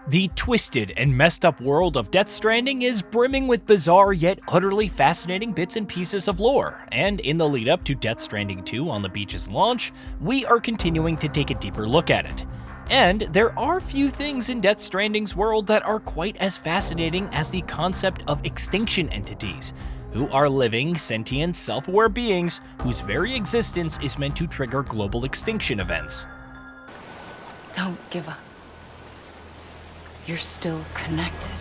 The twisted and messed up world of Death Stranding is brimming with bizarre yet utterly fascinating bits and pieces of lore, and in the lead up to Death Stranding 2 on the beach's launch, we are continuing to take a deeper look at it. And there are few things in Death Stranding's world that are quite as fascinating as the concept of extinction entities, who are living, sentient, self-aware beings whose very existence is meant to trigger global extinction events. Don't give up. You're still connected.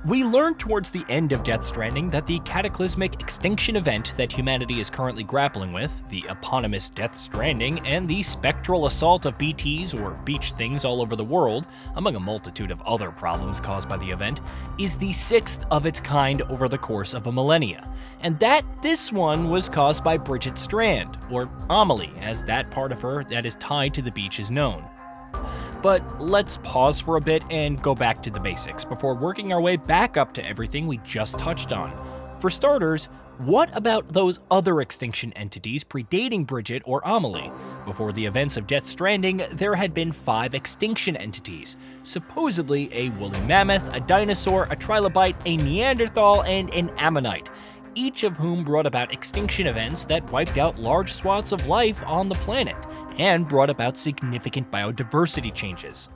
We learn towards the end of Death Stranding that the cataclysmic extinction event that humanity is currently grappling with, the eponymous Death Stranding, and the spectral assault of BTs, or beach things all over the world, among a multitude of other problems caused by the event, is the sixth of its kind over the course of a millennia, and that this one was caused by Bridget Strand, or Amelie, as that part of her that is tied to the beach is known. But let's pause for a bit and go back to the basics before working our way back up to everything we just touched on. For starters, what about those other extinction entities predating Bridget or Amelie? Before the events of Death Stranding, there had been 5 extinction entities, supposedly a woolly mammoth, a dinosaur, a trilobite, a Neanderthal, and an ammonite, each of whom brought about extinction events that wiped out large swaths of life on the planet, and brought about significant biodiversity changes.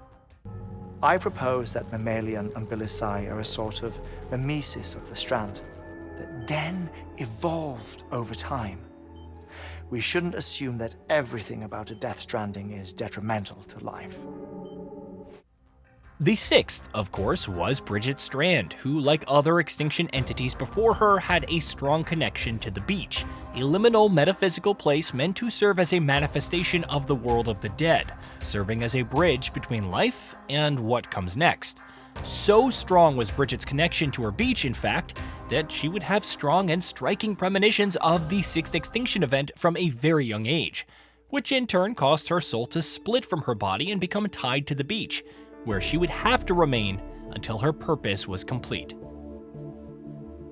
I propose that mammalian umbilici are a sort of mimesis of the strand that then evolved over time. We shouldn't assume that everything about a Death Stranding is detrimental to life. The sixth, of course, was Bridget Strand, who, like other extinction entities before her, had a strong connection to the beach, a liminal metaphysical place meant to serve as a manifestation of the world of the dead, serving as a bridge between life and what comes next. So strong was Bridget's connection to her beach, in fact, that she would have strong and striking premonitions of the sixth extinction event from a very young age, which in turn caused her soul to split from her body and become tied to the beach, where she would have to remain until her purpose was complete.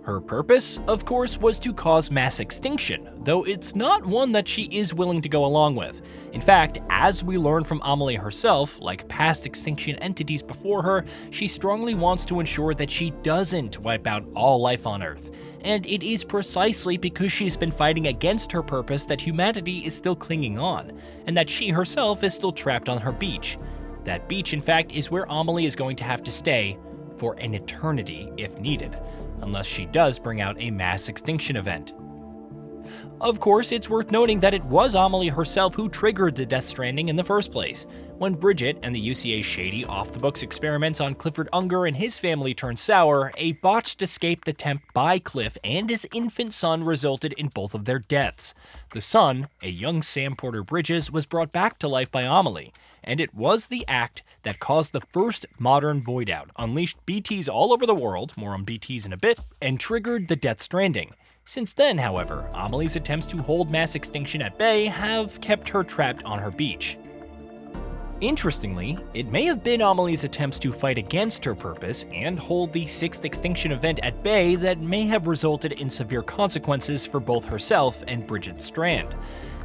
Her purpose, of course, was to cause mass extinction, though it's not one that she is willing to go along with. In fact, as we learn from Amelie herself, like past extinction entities before her, she strongly wants to ensure that she doesn't wipe out all life on Earth. And it is precisely because she's been fighting against her purpose that humanity is still clinging on, and that she herself is still trapped on her beach. That beach, in fact, is where Amelie is going to have to stay for an eternity if needed, unless she does bring out a mass extinction event. Of course, it's worth noting that it was Amelie herself who triggered the Death Stranding in the first place. When Bridget and the UCA's shady off-the-books experiments on Clifford Unger and his family turned sour, a botched escape attempt by Cliff and his infant son resulted in both of their deaths. The son, a young Sam Porter Bridges, was brought back to life by Amelie, and it was the act that caused the first modern void out, unleashed BTs all over the world, more on BTs in a bit, and triggered the Death Stranding. Since then, however, Amelie's attempts to hold mass extinction at bay have kept her trapped on her beach. Interestingly, it may have been Amelie's attempts to fight against her purpose and hold the sixth extinction event at bay that may have resulted in severe consequences for both herself and Bridget Strand.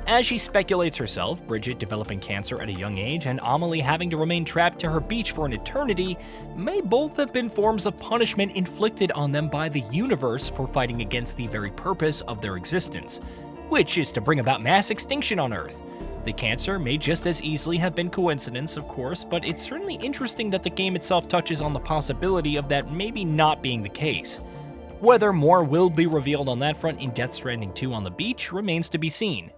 As she speculates herself, Bridget developing cancer at a young age and Amelie having to remain trapped to her beach for an eternity may both have been forms of punishment inflicted on them by the universe for fighting against the very purpose of their existence, which is to bring about mass extinction on Earth. The cancer may just as easily have been coincidence, of course, but it's certainly interesting that the game itself touches on the possibility of that maybe not being the case. Whether more will be revealed on that front in Death Stranding 2 on the beach remains to be seen.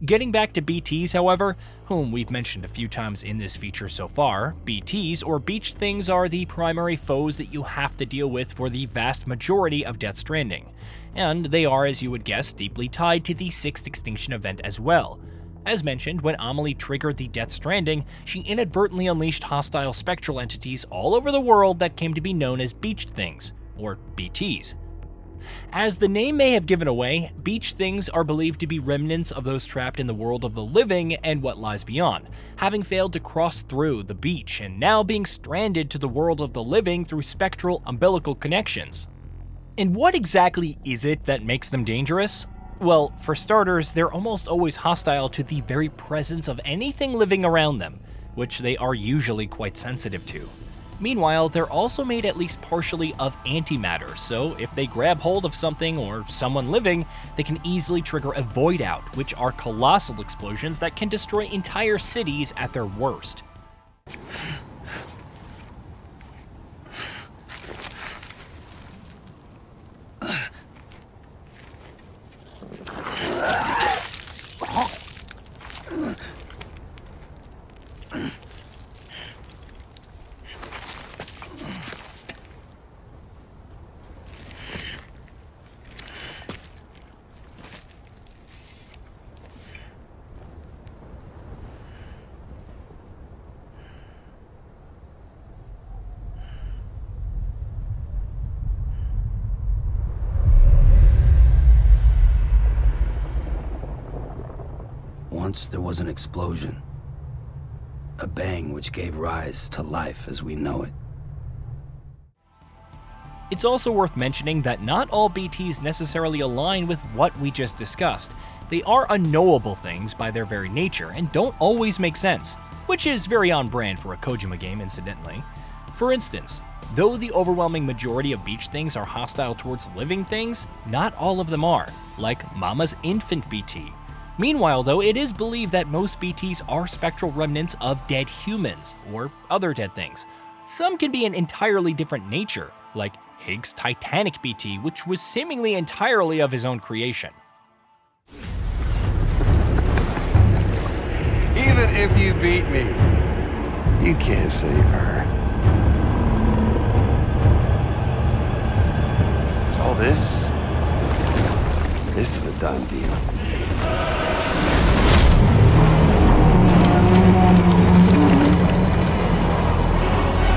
Getting back to BTs, however, whom we've mentioned a few times in this feature so far, BTs, or beached things, are the primary foes that you have to deal with for the vast majority of Death Stranding, and they are, as you would guess, deeply tied to the 6th extinction event as well. As mentioned, when Amelie triggered the Death Stranding, she inadvertently unleashed hostile spectral entities all over the world that came to be known as beached things, or BTs. As the name may have given away, beached things are believed to be remnants of those trapped in the world of the living and what lies beyond, having failed to cross through the beach and now being stranded to the world of the living through spectral umbilical connections. And what exactly is it that makes them dangerous? Well, for starters, they're almost always hostile to the very presence of anything living around them, which they are usually quite sensitive to. Meanwhile, they're also made at least partially of antimatter, so if they grab hold of something or someone living, they can easily trigger a void out, which are colossal explosions that can destroy entire cities at their worst. Once there was an explosion. A bang which gave rise to life as we know it. It's also worth mentioning that not all BTs necessarily align with what we just discussed. They are unknowable things by their very nature and don't always make sense, which is very on brand for a Kojima game, incidentally. For instance, though the overwhelming majority of beached things are hostile towards living things, not all of them are, like Mama's infant BT. Meanwhile, though, it is believed that most BTs are spectral remnants of dead humans, or other dead things. Some can be an entirely different nature, like Higgs' Titanic BT, which was seemingly entirely of his own creation. Even if you beat me, you can't save her. So all this is a done deal.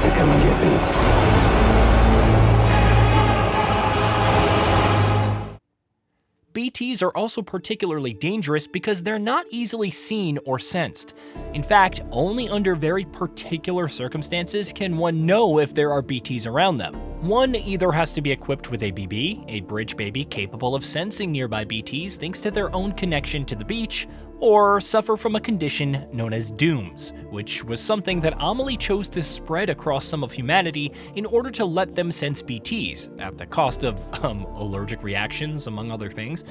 They're coming to get me. BTs are also particularly dangerous because they're not easily seen or sensed. In fact, only under very particular circumstances can one know if there are BTs around them. One either has to be equipped with a BB, a bridge baby capable of sensing nearby BTs thanks to their own connection to the beach, or suffer from a condition known as dooms, which was something that Amelie chose to spread across some of humanity in order to let them sense BTs, at the cost of, allergic reactions, among other things.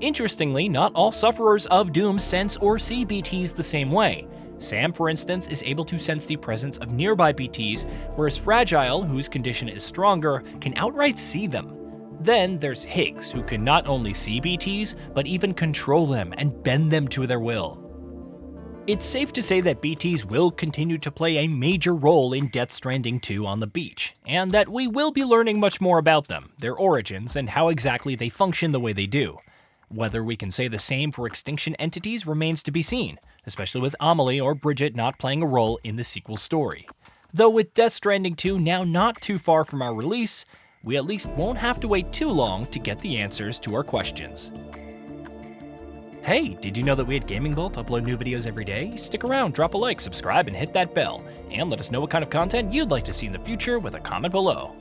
Interestingly, not all sufferers of doom sense or see BTs the same way. Sam, for instance, is able to sense the presence of nearby BTs, whereas Fragile, whose condition is stronger, can outright see them. Then there's Higgs, who can not only see BTs, but even control them and bend them to their will. It's safe to say that BTs will continue to play a major role in Death Stranding 2 on the beach, and that we will be learning much more about them, their origins, and how exactly they function the way they do. Whether we can say the same for Extinction Entities remains to be seen, especially with Amelie or Bridget not playing a role in the sequel story. Though with Death Stranding 2 now not too far from our release, we at least won't have to wait too long to get the answers to our questions. Hey, did you know that we at GamingBolt upload new videos every day? Stick around, drop a like, subscribe, and hit that bell. And let us know what kind of content you'd like to see in the future with a comment below.